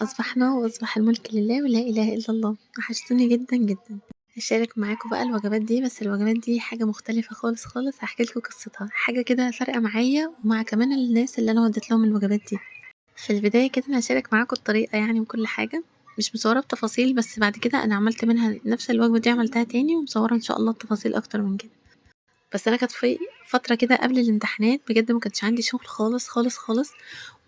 أصبحنا وأصبح الملك لله ولا إله إلا الله، وحشتوني جدًا، جدًا. هاشارك معاكم بقى الوجبات دي، بس الوجبات دي حاجة مختلفة خالص، خالص، هاحكي لكم قصتها، حاجة كده فارقة معايا ومع كمان الناس اللي أنا وديت لهم الوجبات دي. في البداية كده أنا هاشارك معاكم الطريقة يعني وكل حاجة، مش مصورة بتفاصيل، بس بعد كده أنا عملت منها نفس الوجبة دي عملتها تاني ومصورة إن شاء الله التفاصيل أكتر من كده. بس أنا كانت في فترة كده قبل الامتحانات بجد ما كانش عندي شغل خالص، خالص، خالص،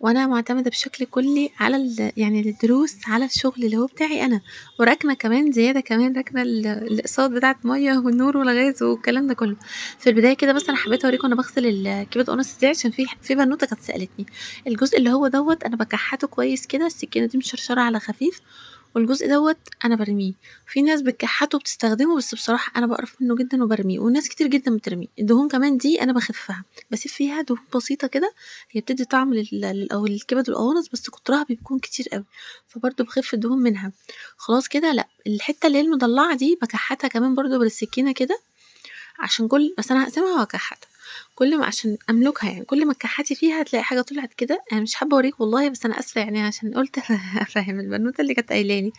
وأنا معتمدة بشكل كلّي على يعني الدروس على الشغل اللي هو بتاعي أنا، وراكنة كمان زيادة كمان راكنة الأقساط بتاعة مَيّة والنور والغاز والكلام ده كلّه. في البداية كده بس أنا حبيت أوريكم أنا باغسل كبد قُنص إزاي عشان في بنوتة كانت سألتني. الجزء اللي هو دوّة أنا باكحّته كويس كده، السكينة دي مشرشرة على خفيف، والجزء دوّة أنا بارميه. في ناس بتكحّته وبتستخدمه، بس بصراحة أنا باقرف منه جدًا وبارميه، وناس كتير جدًا بترميه. الدهون كمان دي أنا باخفّها، باسيب فيها دهون بسيطة كده، هي بتدّي طعم أو الكبد والقوانص، بس كترها بيكون كتير أوي، فبرضه باخف الدهون منها. خلاص كده لأ، الحتّة اللي هي المضلّعة دي باكحّتها كمان برضه بالسكينة كده، عشان بس أنا هاقسمها وهاكحّتها. كل ما عشان أملكها يعني، كل ما تكحّتي فيها هتلاقي حاجة طلعت كده. أنا مش حابة أوريك والله، بس أنا آسفة يعني عشان قُلت أفهّم البنوتة اللي كانت قايلة لي.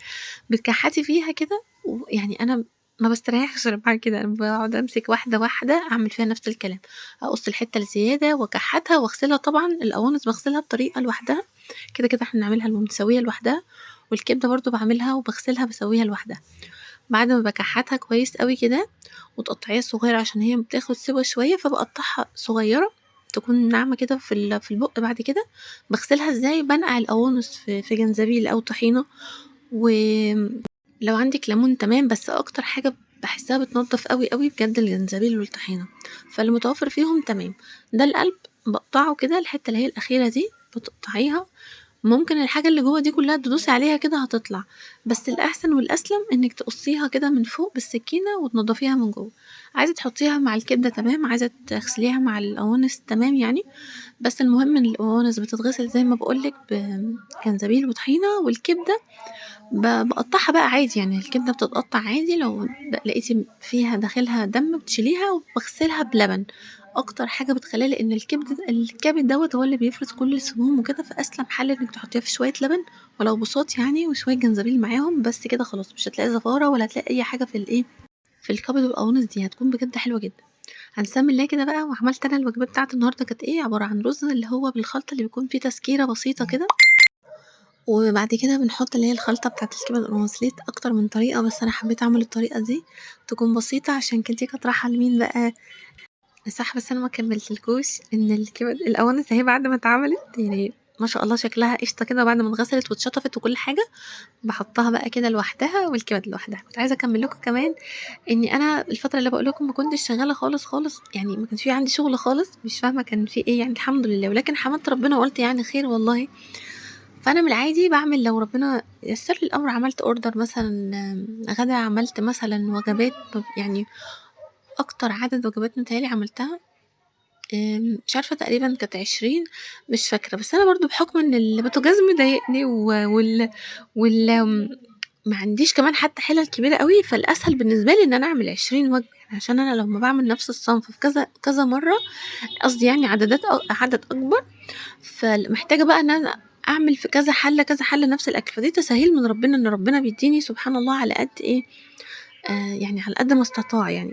بتكحّتي فيها كده، ويعني أنا ما باستريّحش غير بعد كده، أنا باقعد أمسك واحدة، واحدة أعمل فيها نفس الكلام، أقص الحتّة الزيادة وأكحّتها وأغسلها طبعًا. القوانص باغسلها بطريقة لوحدها، كده إحنا بنعملها المسوية لوحدها، والكبدة برضه باعملها وباغسلها باسويها لوحدها. بعد ما باكحّتها كويس أوي كده وتقطّعيها صغيّرة عشان هي بتاخد سِوَى شوية، فباقطّعها صغيّرة تكون ناعمة كده في البُق. بعد كده باغسلها إزاي، بانقع القوانص في جنزبيل أو طحينة، لو عندِك ليمون تمام، بس أكتر حاجة باحسّها بتنضّف أوي، أوي بجد الجنزبيل والطحينة، فاللي متوفّر فيهم تمام. ده القلب باقطعه كده، الحتّة اللي هي الأخيرة دي بتقطعيها. ممكن الحاجة اللي جوّه دي كلّها تدوسي عليها كده هتطلع، بس الأحسن والأسلم إنِّك تقصّيها كده من فوق بالسكينة وتنضّفيها من جوّه. عايزة تحطّيها مع الكبدة تمام، عايزة تغسليها مع القوانص تمام يعني، بس المهم إن القوانص بتتغسل زي ما باقول لِك بجنزبيل وطحينة، والكبدة باقطّعها بقى عادي، يعني الكبدة بتتقطّع عادي، لو لقيتِ فيها داخلها دم بتشيليها وباغسلها بلبن. أكتر حاجة بتخلّيها، لإن الكبد دوّة هو اللي بيفرز كل السموم وكده، فأسلم حل إنِّك تحطّيها في شوية لبن ولو بُساط يعني وشوية جنزبيل معاهم، بس كده خلاص مش هتلاقي زفارة ولا هتلاقي أي حاجة في الكبد والقوانص دي، هتكون بجد حلوة جدًا. هنسمّي الله كده بقى. وعملت أنا الوجبة بتاعة النهارده كانت إيه، عبارة عن رز اللي هو بالخلطة اللي بيكون فيه تسكيرة بسيطة كده، وبعد كده بنحط اللي هي الخلطة بتاعة الكبد والقوانص. ليها أكتر من طريقة، بس أنا حبيت أعمل الطريقة دي تكون بسيطة، عشان دي كانت رايحة لمين بقى؟ صح، بس أنا ما كمّلتلكوش إن القوانص أهي بعد ما اتعملت يعني ما شاء الله شكلها قشطة كده، بعد ما اتغسلت واتشطفت وكل حاجة، باحطها بقى كده لوحدها والكبد لوحدها. كنت عايزة أكمّل لكم كمان إني أنا الفترة اللي باقول لكم ما كنتش شغّالة خالص، خالص، يعني ما كانش في عندي شغل خالص، مش فاهمة كان في إيه يعني، الحمد لله، ولكن حمدت ربنا وقُلت يعني خير والله. فأنا من العادي باعمل لو ربنا ييسّر لي الأمر عملت order مثلًا غدا، عملت مثلًا وجبات يعني أكتر عدد وجبات متهيأ لي عملتها مش عارفة تقريبًا كانت 20، مش فاكرة. بس أنا برضه بحكم إن البوتاجاز مضايقني وال ما عنديش كمان حتى حِلَل كبيرة أوي، فالأسهل بالنسبة لي إن أنا أعمل 20 وجبة، يعني عشان أنا لمّا باعمل نفس الصنف في كذا كذا مرّة، قصدي يعني عدد أكبر، محتاجة بقى إن أنا أعمل في كذا حلة، كذا حلة نفس الأكل، فدي تساهيل من ربنا، إن ربنا بيدّيني سبحان الله على قد إيه، يعني على قد ما استطاع يعني.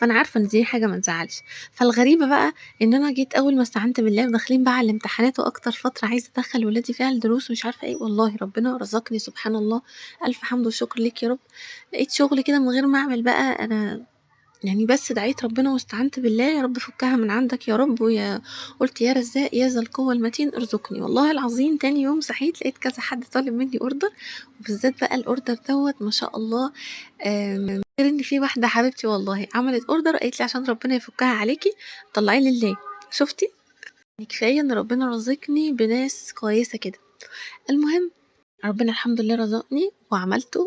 فأنا عارفة إن دي حاجة ما تزعّلش. فالغريبة بقى إن أنا جيت أول ما استعنت بالله وداخلين بقى على الامتحانات وأكتر فترة عايزة أدخّل ولادي فيها الدروس ومش عارفة إيه، والله ربنا رزقني سبحان الله، ألف حمد وشكر ليك يا رب. لقيت شغل كده من غير ما أعمل بقى أنا، يعني بس دعيت ربنا واستعنت بالله، يا رب فكها من عندك يا رب، قُلت يا رزاق يا ذا القوى المتين ارزقني. والله العظيم تاني يوم صحيت لقيت كذا حد طالب مني order، وبالذات بقى الorder دوّة ما شاء الله. غير إن في واحدة حبيبتي والله عملت order قالت لي عشان ربنا يفكها عليكِ طلّعيه لله. شُفتِ؟ يعني كفاية إن ربنا رازقني بناس كويسة كده. المهم ربنا الحمد لله رزقني وعملته،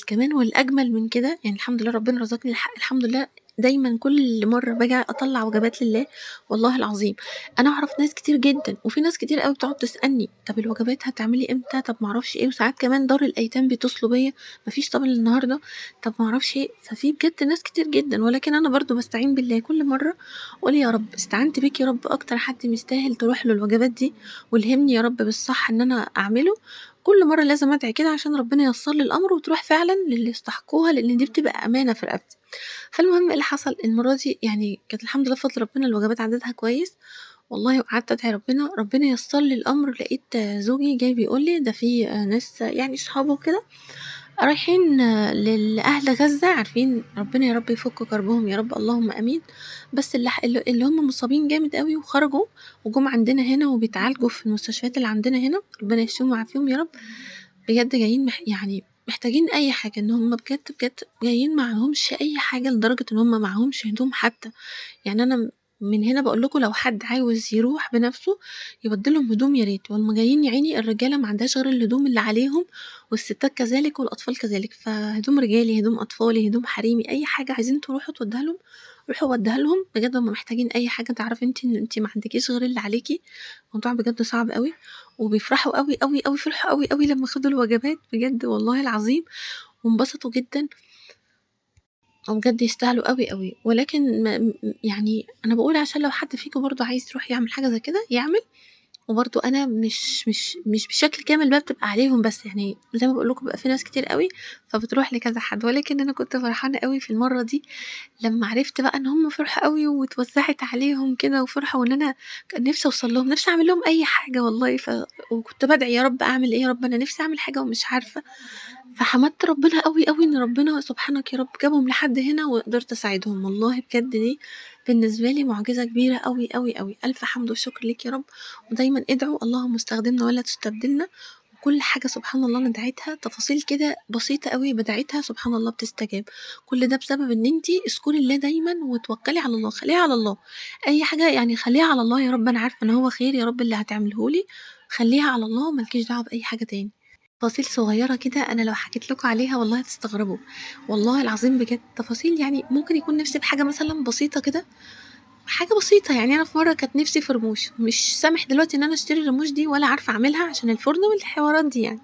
كمان والأجمل من كده، يعني الحمد لله ربنا رزقني الحمد لله دايمًا كل مرّة باجي أطلّع وجبات لله والله العظيم أنا أعرف ناس كتير جدًا، وفي ناس كتير أوي بتقعد تسألني طَب الوجبات هتعملي إمتى، طَب ما أعرفش إيه، وساعات كمان دار الأيتام بيتصلوا بيّا ما فيش طَب إلا النهارده، طَب ما أعرفش إيه، ففي بجد ناس كتير جدًا، ولكن أنا برضه باستعين بالله كل مرّة أقول يا رب استعنت بيك يا رب أكتر حد مستاهل تروح له الوجبات دي، والهمني يا رب بالصح إن أنا أعمله، كل مرّة لازم أدعي كده عشان ربنا ييسّر لي الأمر وتروح فعلًا للي يستحقوها، لإن دي بتبقى أمانة في رقبتي. فالمهم إيه اللي حصل، المرّة دي يعني كانت الحمد لله بفضل ربنا الوجبات عددها كويس، والله وقعدت أدعي ربنا، ربنا ييسّر لي الأمر، لقيت زوجي جاي بيقول لي ده في ناس يعني صحابه وكده رايحين لأهل غزة، عارفين ربنا يا رب يفُك كربهم يا رب اللهم آمين، بس اللي هم مصابين جامد أوي وخرجوا وجُم عندنا هنا وبيتعالجوا في المستشفيات اللي عندنا هنا، ربنا يشفيهم ويعافيهم يا رب، بجد جايين يعني محتاجين أي حاجة، إن هم بجد، بجد جايين معاهمش أي حاجة لدرجة إن هم معاهمش هدوم حتى، يعني أنا من هنا باقول لكم لو حد عاوز يروح بنفسه يودّي لهم هدوم يا ريت، هُم جايين يا عيني الرجالة ما عندهاش غير الهدوم اللي عليهم والستات كذلك والأطفال كذلك، فهدوم رجالي، هدوم أطفالي، هدوم حريمي، أي حاجة عايزين تروحوا تودّوها لهم روحوا ودّوها لهم، بجد هُم محتاجين أي حاجة تعرفي أنتِ إن أنتِ ما عندكيش غير اللي عليكِ، الموضوع بجد صعب أوي، وبيفرحوا أوي، أوي، أوي، فرحوا أوي، أوي لمّا خدوا الوجبات بجد والله العظيم، وانبسطوا جدًا وبجد يستاهلوا أوي، أوي، ولكن يعني أنا باقول عشان لو حد فيكم برضه عايز يروح يعمل حاجة زي كده يعمل، وبرضه أنا مش بشكل كامل بقى بتبقى عليهم بس، يعني زي ما باقول لكم بيبقى في ناس كتير أوي، فبتروح لكذا حد، ولكن أنا كنت فرحانة أوي في المرّة دي لمّا عرفت بقى إن هُم فرحوا أوي واتوزّعت عليهم كده وفرحوا وإن أنا كان نفسي أوصل لهم، نفسي أعمل لهم أي حاجة والله، وكنت بادعي يا رب أعمل إيه يا رب أنا نفسي أعمل حاجة ومش عارفة. فحمدت ربنا أوي، أوي إن ربنا سبحانك يا رب جابهم لحد هنا وقدرت أساعدهم، والله بجد دي بالنسبة لي معجزة كبيرة أوي، أوي، أوي، ألف حمد وشكر ليك يا رب، ودايمًا ادعوا اللهم استخدمنا ولا تستبدلنا، وكل حاجة سبحان الله أنا دعيتها تفاصيل كده بسيطة أوي بدعيتها سبحان الله بتستجاب، كل ده بسبب إن أنتِ اذكري الله دايمًا وتوكلي على الله، خلّيها على الله، أي حاجة يعني خلّيها على الله يا رب أنا عارفة إن هو خير يا رب اللي هتعمله لي، خلّيها على الله وما لكيش دعوة بأي حاجة تاني. تفاصيل صغيرة كده أنا لو حكيت لكم عليها والله هتستغربوا، والله العظيم بجد تفاصيل يعني ممكن يكون نِفْسي بحاجة مثلًا بسيطة كده، حاجة بسيطة يعني أنا في مرة كانت نِفْسي في رموش، مش سامح دلوقتي إن أنا أشتري الرموش دي ولا عارفة أعملها عشان الفرن والحوارات دي يعني،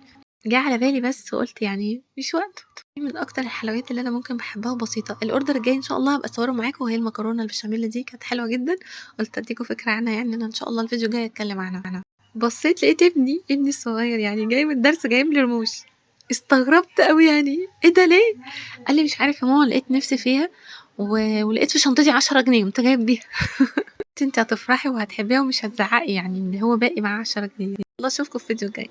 جه على بالي بس وقُلت يعني مش وقته، دي من أكتر الحلويات اللي أنا ممكن باحبها وبسيطة، الorder الجاي إن شاء الله هابقى أصوره معاكم وهي المكرونة البشاميل دي كانت حلوة جدًا، قُلت أديكم فكرة عنها يعني أنا إن شاء الله الفيديو الجاي هاتكلم عنها. بصيت لقيت ابني الصغير يعني جاي من الدرس جايب لي رموش، استغربت أوي يعني إيه ده ليه؟ قال لي مش عارف يا ماما لقيت نفسي فيها ولقيت في شنطتي 10 جنيه قمت جايب بيها قُلت أنتِ هتفرحي وهتحبيها ومش هتزعقي يعني إن هو باقي معاه 10 جنيه، الله أشوفكم في الفيديو الجاي.